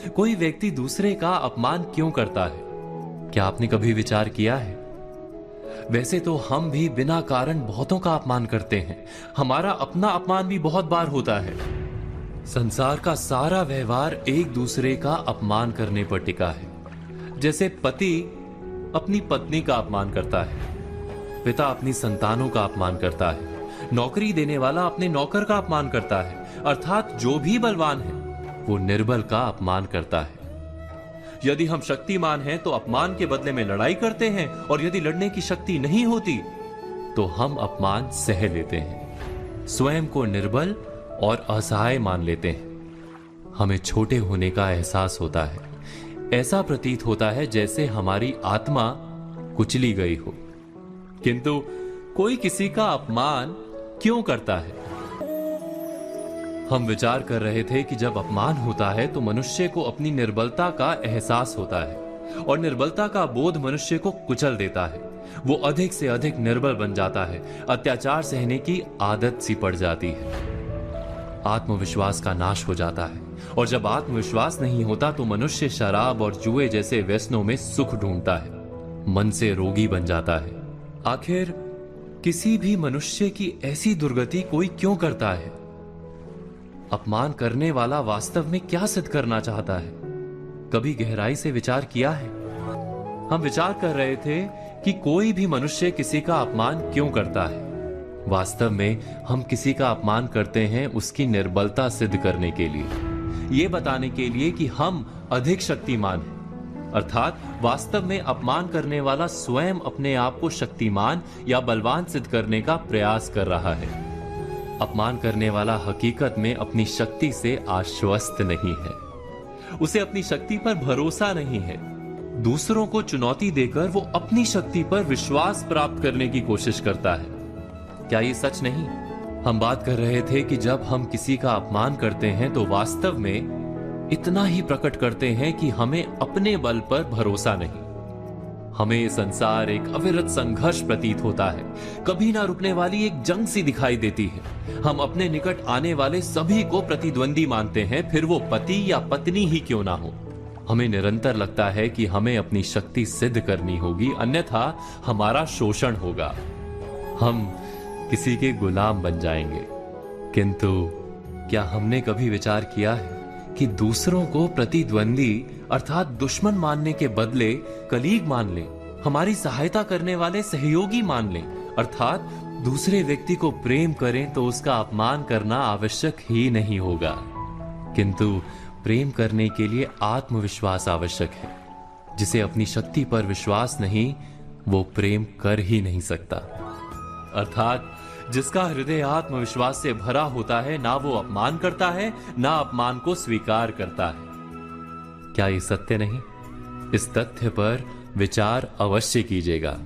कोई व्यक्ति दूसरे का अपमान क्यों करता है? क्या आपने कभी विचार किया है? वैसे तो हम भी बिना कारण बहुतों का अपमान करते हैं। हमारा अपना अपमान भी बहुत बार होता है। संसार का सारा व्यवहार एक दूसरे का अपमान करने पर टिका है। जैसे पति अपनी पत्नी का अपमान करता है, पिता अपनी संतानों का अपमान करता है, नौकरी देने वाला अपने नौकर का अपमान करता है, अर्थात जो भी बलवान है वो निर्बल का अपमान करता है। यदि हम शक्तिमान हैं तो अपमान के बदले में लड़ाई करते हैं, और यदि लड़ने की शक्ति नहीं होती तो हम अपमान सह लेते हैं, स्वयं को निर्बल और असहाय मान लेते हैं। हमें छोटे होने का एहसास होता है। ऐसा प्रतीत होता है जैसे हमारी आत्मा कुचली गई हो। किंतु कोई किसी का अपमान क्यों करता है? हम विचार कर रहे थे कि जब अपमान होता है तो मनुष्य को अपनी निर्बलता का एहसास होता है, और निर्बलता का बोध मनुष्य को कुचल देता है। वो अधिक से अधिक निर्बल बन जाता है, अत्याचार सहने की आदत सी पड़ जाती है, आत्मविश्वास का नाश हो जाता है। और जब आत्मविश्वास नहीं होता तो मनुष्य शराब और जुए जैसे व्यसनों में सुख ढूंढता है, मन से रोगी बन जाता है। आखिर किसी भी मनुष्य की ऐसी दुर्गति कोई क्यों करता है? अपमान करने वाला वास्तव में क्या सिद्ध करना चाहता है? कभी गहराई से विचार किया है? हम विचार कर रहे थे कि कोई भी मनुष्य किसी का अपमान क्यों करता है। वास्तव में हम किसी का अपमान करते हैं उसकी निर्बलता सिद्ध करने के लिए, यह बताने के लिए कि हम अधिक शक्तिमान हैं। अर्थात वास्तव में अपमान करने वाला स्वयं अपने आप को शक्तिमान या बलवान सिद्ध करने का प्रयास कर रहा है। अपमान करने वाला हकीकत में अपनी शक्ति से आश्वस्त नहीं है, उसे अपनी शक्ति पर भरोसा नहीं है। दूसरों को चुनौती देकर वो अपनी शक्ति पर विश्वास प्राप्त करने की कोशिश करता है। क्या ये सच नहीं? हम बात कर रहे थे कि जब हम किसी का अपमान करते हैं तो वास्तव में इतना ही प्रकट करते हैं कि हमें अपने बल पर भरोसा नहीं। हमें ये संसार एक अविरत संघर्ष प्रतीत होता है, कभी ना रुकने वाली एक जंग सी दिखाई देती है। हम अपने निकट आने वाले सभी को प्रतिद्वंदी मानते हैं, फिर वो पति या पत्नी ही क्यों ना हो। हमें निरंतर लगता है कि हमें अपनी शक्ति सिद्ध करनी होगी, अन्यथा हमारा शोषण होगा, हम किसी के गुलाम बन जाएंगे। किंतु क्या हमने कभी विचार किया है कि दूसरों को प्रतिद्वंदी अर्थात दुश्मन मानने के बदले कलीग मान लें, हमारी सहायता करने वाले सहयोगी मान लें, अर्थात दूसरे व्यक्ति को प्रेम करें तो उसका अपमान करना आवश्यक ही नहीं होगा। किंतु प्रेम करने के लिए आत्मविश्वास आवश्यक है। जिसे अपनी शक्ति पर विश्वास नहीं, वो प्रेम कर ही नहीं सकता। अर्थात जिसका हृदय आत्मविश्वास से भरा होता है, ना वो अपमान करता है, ना अपमान को स्वीकार करता है। क्या ये सत्य नहीं? इस तथ्य पर विचार अवश्य कीजिएगा।